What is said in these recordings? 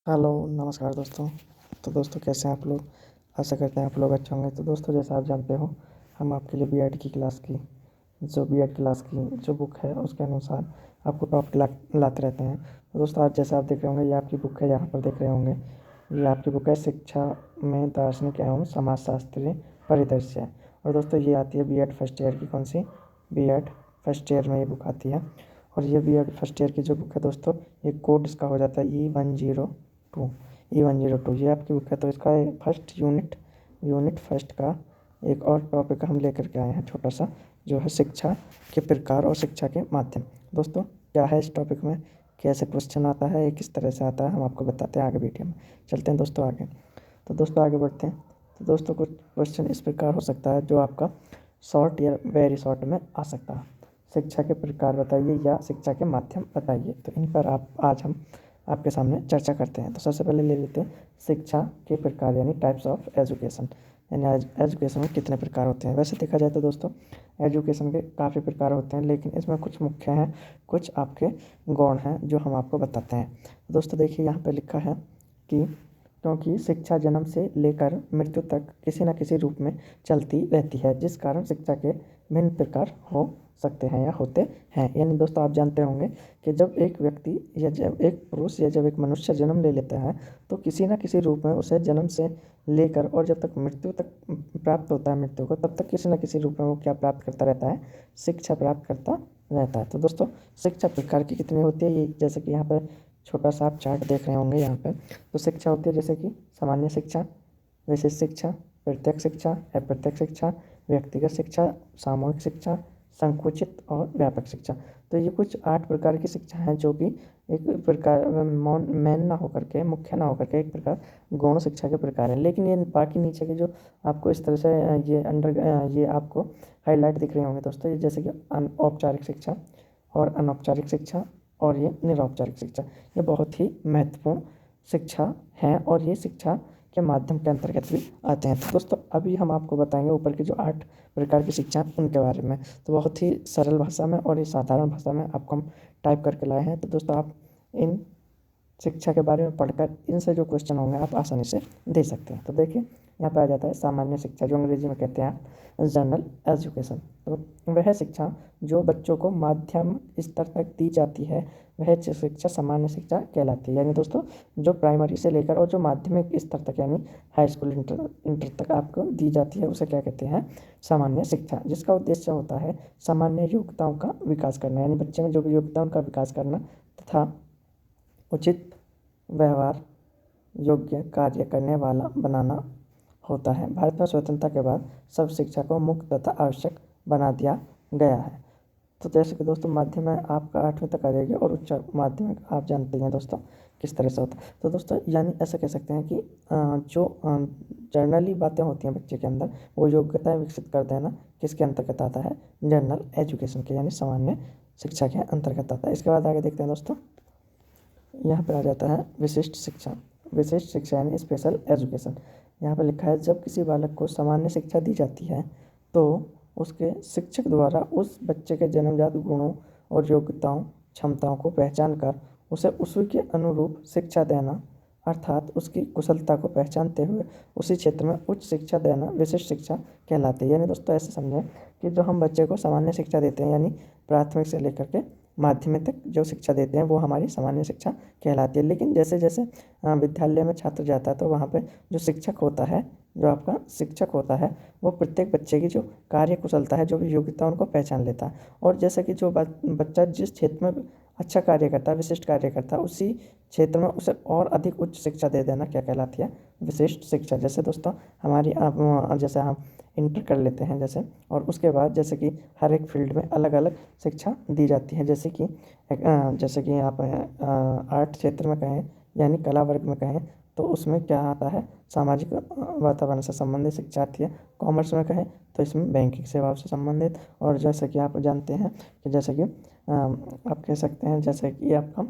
Hello, नमस्कार दोस्तों। तो दोस्तों कैसे हैं आप लोग? आशा करते हैं आप लोग अच्छे होंगे। तो दोस्तों जैसा आप जानते हो, हम आपके लिए बीएड की क्लास की बीएड क्लास की जो बुक है उसके अनुसार आपको टॉपिक लाते रहते हैं। तो दोस्तों आज जैसा आप देख रहे होंगे, ये आपकी बुक है, यहाँ पर देख रहे होंगे ये आपकी बुक है शिक्षा में दार्शनिक एवं समाजशास्त्रीय परिदृश्य। और दोस्तों ये आती है बीएड फर्स्ट ईयर की। कौन सी? बीएड फर्स्ट ईयर में ये बुक आती है। और ये बीएड फर्स्ट ईयर की जो बुक है दोस्तों, ये कोड इसका हो जाता है E102। E102 ये आपकी बुक है। तो इसका फर्स्ट यूनिट फर्स्ट का एक और टॉपिक हम लेकर के आए हैं, छोटा सा, जो है शिक्षा के प्रकार और शिक्षा के माध्यम। दोस्तों क्या है इस टॉपिक में, कैसे क्वेश्चन आता है, ये किस तरह से आता है, हम आपको बताते हैं आगे वीडियो में। चलते हैं दोस्तों आगे। तो दोस्तों आगे बढ़ते हैं। तो दोस्तों कुछ क्वेश्चन इस प्रकार हो सकता है जो आपका शॉर्ट या वेरी शॉर्ट में आ सकता है। शिक्षा के प्रकार बताइए या शिक्षा के माध्यम बताइए। तो इन पर आज हम आपके सामने चर्चा करते हैं। तो सबसे पहले ले लेते हैं शिक्षा के प्रकार यानी टाइप्स ऑफ एजुकेशन, यानी एजुकेशन में कितने प्रकार होते हैं। वैसे देखा जाए तो दोस्तों एजुकेशन के काफ़ी प्रकार होते हैं, लेकिन इसमें कुछ मुख्य हैं, कुछ आपके गौण हैं जो हम आपको बताते हैं। दोस्तों देखिए यहाँ पे लिखा है कि क्योंकि शिक्षा जन्म से लेकर मृत्यु तक किसी न किसी रूप में चलती रहती है, जिस कारण शिक्षा के भिन्न प्रकार हो सकते हैं या होते हैं। यानी दोस्तों आप जानते होंगे कि जब एक व्यक्ति या जब एक पुरुष या जब एक मनुष्य जन्म ले लेता है, तो किसी न किसी रूप में उसे जन्म से लेकर और जब तक मृत्यु तक प्राप्त होता है मृत्यु को, तब तक किसी न किसी रूप में वो क्या प्राप्त करता रहता है? शिक्षा प्राप्त करता रहता है। तो दोस्तों शिक्षा प्रकार की कितनी होती है, ये जैसे कि यहाँ पर छोटा सा आप चार्ट देख रहे होंगे यहाँ पे। तो शिक्षा होती है जैसे कि सामान्य शिक्षा, विशेष शिक्षा, प्रत्यक्ष शिक्षा, अप्रत्यक्ष शिक्षा, व्यक्तिगत शिक्षा, सामूहिक शिक्षा, संकुचित और व्यापक शिक्षा। तो ये कुछ 8 प्रकार की शिक्षा हैं जो कि एक प्रकार मेन ना होकर के, मुख्य ना होकर के एक प्रकार गौण शिक्षा के प्रकार हैं। लेकिन ये बाकी नीचे के जो आपको इस तरह से ये आपको हाईलाइट दिख रहे होंगे दोस्तों, ये जैसे कि औपचारिक शिक्षा और अनौपचारिक शिक्षा और ये निरौपचारिक शिक्षा, ये बहुत ही महत्वपूर्ण शिक्षा हैं और ये शिक्षा के माध्यम के अंतर्गत भी आते हैं। तो दोस्तों अभी हम आपको बताएंगे ऊपर की जो 8 प्रकार की शिक्षा हैं उनके बारे में। तो बहुत ही सरल भाषा में और ये साधारण भाषा में आपको हम टाइप करके लाए हैं। तो दोस्तों आप इन शिक्षा के बारे में पढ़कर इनसे जो क्वेश्चन होंगे आप आसानी से दे सकते हैं। तो देखिए यहाँ पे आ जाता है सामान्य शिक्षा, जो अंग्रेजी में कहते हैं जनरल एजुकेशन। तो वह शिक्षा जो बच्चों को माध्यमिक स्तर तक दी जाती है, वह शिक्षा सामान्य शिक्षा कहलाती है। यानी दोस्तों जो प्राइमरी से लेकर और जो माध्यमिक स्तर तक यानी हाई स्कूल इंटर तक आपको दी जाती है, उसे क्या कहते हैं? सामान्य शिक्षा, जिसका उद्देश्य होता है सामान्य योग्यताओं का विकास करना, यानी बच्चे में जो भी योग्यता उनका विकास करना तथा उचित व्यवहार योग्य कार्य करने वाला बनाना होता है। भारत में स्वतंत्रता के बाद सब शिक्षा को मुक्त तथा आवश्यक बना दिया गया है। तो जैसे कि दोस्तों माध्यमिक आपका 8वीं तक आ जाएगी और उच्च माध्यमिक आप जानते हैं दोस्तों किस तरह से होता है। तो दोस्तों यानी ऐसा कह सकते हैं कि जो जनरली बातें होती हैं बच्चे के अंदर, वो योग्यताएं विकसित कर देना किसके अंतर्गत आता है? जनरल एजुकेशन के यानी सामान्य शिक्षा के अंतर्गत आता है। इसके बाद आगे देखते हैं दोस्तों, यहाँ पर आ जाता है विशिष्ट शिक्षा। विशिष्ट शिक्षा यानी स्पेशल एजुकेशन। यहाँ पर लिखा है जब किसी बालक को सामान्य शिक्षा दी जाती है तो उसके शिक्षक द्वारा उस बच्चे के जन्मजात गुणों और योग्यताओं क्षमताओं को पहचान कर उसे उसी के अनुरूप शिक्षा देना, अर्थात उसकी कुशलता को पहचानते हुए उसी क्षेत्र में उच्च शिक्षा देना विशिष्ट शिक्षा कहलाती है। यानी दोस्तों ऐसे समझें कि जो हम बच्चे को सामान्य शिक्षा देते हैं, यानी प्राथमिक से लेकर के माध्यमिक तक जो शिक्षा देते हैं, वो हमारी सामान्य शिक्षा कहलाती है। लेकिन जैसे जैसे विद्यालय में छात्र जाता है तो वहाँ पे जो शिक्षक होता है, जो आपका शिक्षक होता है, वो प्रत्येक बच्चे की जो कार्य कुशलता है, जो भी योग्यता उनको पहचान लेता है। और जैसे कि जो बच्चा जिस क्षेत्र में अच्छा कार्य करता है, विशिष्ट कार्य करता है, उसी क्षेत्र में उसे और अधिक उच्च शिक्षा दे देना क्या कहलाती है? विशिष्ट शिक्षा। जैसे दोस्तों हमारी जैसे हम इंटर कर लेते हैं जैसे, और उसके बाद जैसे कि हर एक फील्ड में अलग अलग शिक्षा दी जाती है। जैसे कि आप आर्ट क्षेत्र में कहें यानी कला वर्ग में कहें तो उसमें क्या आता है? सामाजिक वातावरण से संबंधित शिक्षा आती है। कॉमर्स में कहें तो इसमें बैंकिंग सेवाओं से संबंधित, और जैसे कि आप जानते हैं कि जैसे कि आप कह सकते हैं जैसे कि आपका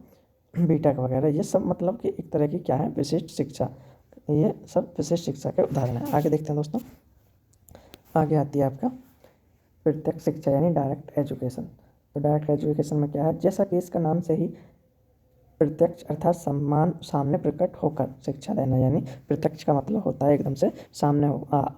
बीटेक वगैरह, ये सब मतलब कि एक तरह की क्या है? विशिष्ट शिक्षा। ये सब विशिष्ट शिक्षा के उदाहरण हैं। आगे देखते हैं दोस्तों, आगे आती है आपका प्रत्यक्ष शिक्षा यानी डायरेक्ट एजुकेशन। तो डायरेक्ट एजुकेशन में क्या है? जैसा कि इसका नाम से ही प्रत्यक्ष अर्थात सम्मान सामने प्रकट होकर शिक्षा देना, यानी प्रत्यक्ष का मतलब होता है एकदम से सामने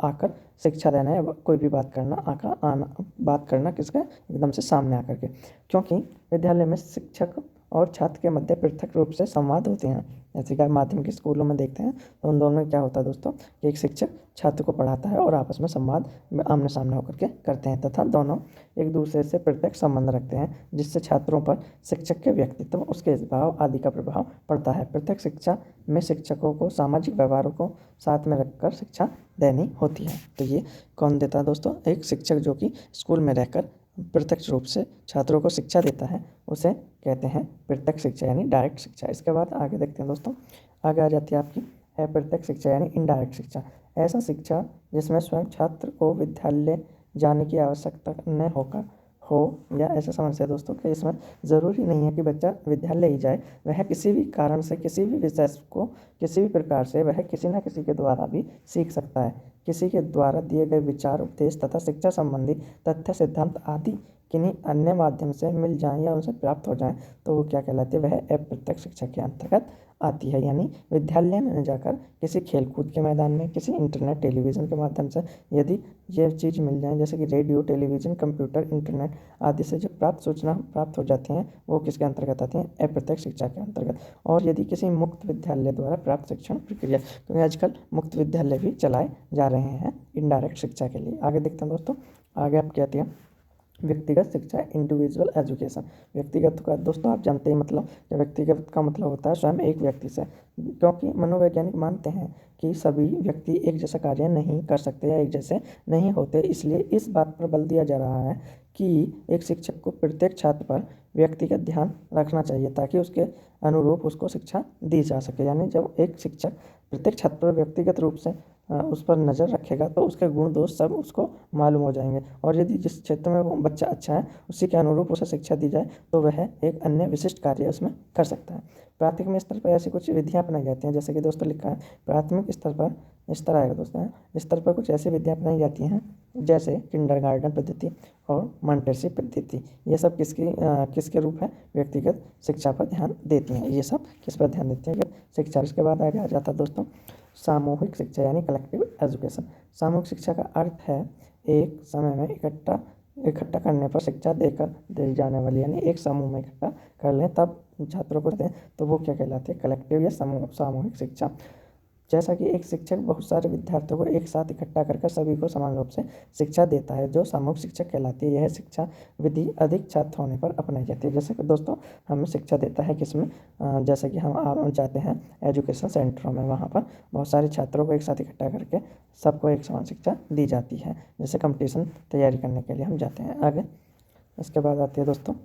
आकर शिक्षा देना या कोई भी बात करना, बात करना किसका, एकदम से सामने आकर के। क्योंकि विद्यालय में शिक्षक और छात्र के मध्य पृथक रूप से संवाद होते हैं। जैसे कि माध्यमिक स्कूलों में देखते हैं तो उन दोनों में क्या होता है दोस्तों कि एक शिक्षक छात्र को पढ़ाता है और आपस में संवाद आमने सामने होकर के करते हैं, तथा दोनों एक दूसरे से प्रत्यक्ष संबंध रखते हैं, जिससे छात्रों पर शिक्षक के व्यक्तित्व, उसके स्वभाव आदि का प्रभाव पड़ता है। प्रत्यक्ष शिक्षा में शिक्षकों को सामाजिक व्यवहारों को साथ में रखकर शिक्षा देनी होती है। तो ये कौन देता है दोस्तों, एक शिक्षक जो कि स्कूल में रहकर प्रत्यक्ष रूप से छात्रों को शिक्षा देता है, उसे कहते हैं प्रत्यक्ष शिक्षा यानी डायरेक्ट शिक्षा। इसके बाद आगे देखते हैं दोस्तों, आगे आ जाती है आपकी अप्रत्यक्ष शिक्षा यानी इनडायरेक्ट शिक्षा। ऐसा शिक्षा जिसमें स्वयं छात्र को विद्यालय जाने की आवश्यकता न होकर हो, या ऐसा समझते हैं दोस्तों कि इसमें ज़रूरी नहीं है कि बच्चा विद्यालय ही जाए, वह किसी भी कारण से किसी भी विषय को किसी भी प्रकार से वह किसी न किसी के द्वारा भी सीख सकता है। किसी के द्वारा दिए गए विचार, उपदेश तथा शिक्षा संबंधी तथ्य, सिद्धांत आदि किन्हीं अन्य माध्यम से मिल जाएं या उनसे प्राप्त हो जाएं तो वो क्या कहलाती है, वह अप्रत्यक्ष शिक्षा के अंतर्गत आती है। यानी विद्यालय में जाकर किसी खेलकूद के मैदान में, किसी इंटरनेट टेलीविज़न के माध्यम से यदि ये चीज़ मिल जाए, जैसे कि रेडियो, टेलीविज़न, कंप्यूटर, इंटरनेट आदि से जो सूचना प्राप्त हो जाती हैं, वो किसके अंतर्गत आती हैं, अप्रत्यक्ष शिक्षा के अंतर्गत। और यदि किसी मुक्त विद्यालय द्वारा प्राप्त शिक्षण प्रक्रिया, क्योंकि आजकल मुक्त विद्यालय भी चलाए जा रहे हैं इनडायरेक्ट शिक्षा के लिए। आगे देखते हैं दोस्तों, आगे आपकी आती है व्यक्तिगत शिक्षा, इंडिविजुअल एजुकेशन। व्यक्तिगत का दोस्तों आप जानते हैं मतलब, जब व्यक्तिगत का मतलब होता है स्वयं एक व्यक्ति से, क्योंकि मनोवैज्ञानिक मानते हैं कि सभी व्यक्ति एक जैसा कार्य नहीं कर सकते या एक जैसे नहीं होते, इसलिए इस बात पर बल दिया जा रहा है कि एक शिक्षक को प्रत्येक छात्र पर व्यक्तिगत ध्यान रखना चाहिए ताकि उसके अनुरूप उसको शिक्षा दी जा सके। यानी जब एक शिक्षक प्रत्येक छात्र पर व्यक्तिगत रूप से उस पर नज़र रखेगा तो उसके गुण दोष सब उसको मालूम हो जाएंगे, और यदि जिस क्षेत्र में वो बच्चा अच्छा है उसी के अनुरूप उसे शिक्षा दी जाए तो वह एक अन्य विशिष्ट कार्य उसमें कर सकता है। प्राथमिक स्तर पर ऐसी कुछ विधियाँ अपनाई जाती हैं, जैसे कि दोस्तों लिखा है प्राथमिक स्तर पर, इस तरह आएगा दोस्तों, इस स्तर पर कुछ ऐसी विधियाँ अपनाई जाती हैं जैसे किंडरगार्टन पद्धति और मॉन्टेसरी पद्धति। ये सब किसके रूप है, व्यक्तिगत शिक्षा पर ध्यान देती हैं। ये सब किस पर ध्यान देती हैं, शिक्षा। इसके बाद आगे आ जाता है दोस्तों सामूहिक शिक्षा यानी कलेक्टिव एजुकेशन। सामूहिक शिक्षा का अर्थ है एक समय में इकट्ठा करने पर शिक्षा देकर दी जाने वाली, यानी एक समूह में इकट्ठा कर लें तब छात्रों को दें तो वो क्या कहलाती है, कलेक्टिव या सामूहिक शिक्षा। जैसा कि एक शिक्षक बहुत सारे विद्यार्थियों को एक साथ इकट्ठा कर सभी को समान रूप से शिक्षा देता है, जो सामूहिक शिक्षा कहलाती है। यह शिक्षा विधि अधिक छात्र होने पर अपनाई जाती है। जैसे कि दोस्तों हमें शिक्षा देता है किसमें, जैसे कि हम जाते हैं एजुकेशन सेंटरों में, वहाँ पर बहुत सारे छात्रों को एक साथ इकट्ठा करके सबको एक समान शिक्षा दी जाती है, जैसे कंपटीशन तैयारी करने के लिए हम जाते हैं। आगे इसके बाद आती है दोस्तों,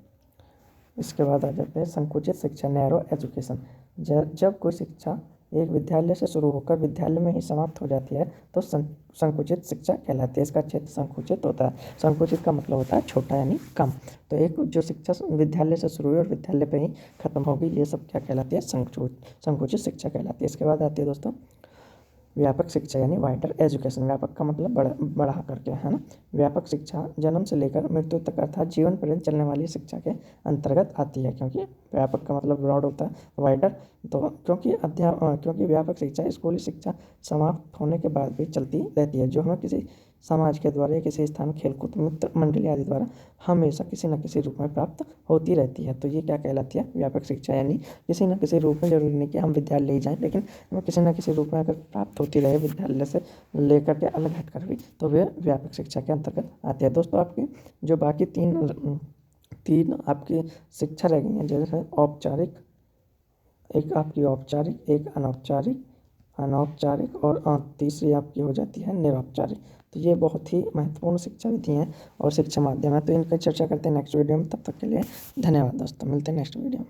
इसके बाद आ जाते हैं संकुचित शिक्षा, नैरो एजुकेशन। जब कोई शिक्षा एक विद्यालय से शुरू होकर विद्यालय में ही समाप्त हो जाती है तो संकुचित शिक्षा कहलाती है। इसका क्षेत्र संकुचित होता है। संकुचित का मतलब होता है छोटा यानी कम। तो एक जो शिक्षा विद्यालय से शुरू हुई और विद्यालय पे ही खत्म होगी, ये सब क्या कहलाती है, संकुचित शिक्षा कहलाती है। इसके बाद आती है दोस्तों व्यापक शिक्षा यानी वाइडर एजुकेशन। व्यापक का मतलब बढ़ा करके, है ना। व्यापक शिक्षा जन्म से लेकर मृत्यु तक अर्थात जीवन पर्यंत चलने वाली शिक्षा के अंतर्गत आती है, क्योंकि व्यापक का मतलब ब्रॉड होता है, वाइडर तो क्योंकि व्यापक शिक्षा स्कूली शिक्षा समाप्त होने के बाद भी चलती रहती है, जो हमें किसी समाज के द्वारा या किसी स्थान, खेलकूद, मित्र मंडली आदि द्वारा हमेशा किसी न किसी रूप में प्राप्त होती रहती है। तो ये क्या कहलाती है, व्यापक शिक्षा। यानी किसी न किसी रूप में, जरूरी नहीं कि हम विद्यालय ही जाएँ, लेकिन हमें किसी न किसी रूप में अगर प्राप्त होती रहे विद्यालय से लेकर के अलग हटकर भी, तो वे व्यापक शिक्षा के अंतर्गत आते हैं। दोस्तों आपकी जो बाकी तीन आपकी शिक्षा रह गई हैं, जैसे औपचारिक, एक आपकी औपचारिक, एक अनौपचारिक और तीसरी आपकी हो जाती है निरौपचारिक। तो ये बहुत ही महत्वपूर्ण शिक्षा विधि हैं और शिक्षा माध्यम है। तो इनका चर्चा करते हैं नेक्स्ट वीडियो में। तब तक के लिए धन्यवाद दोस्तों, मिलते हैं नेक्स्ट वीडियो में।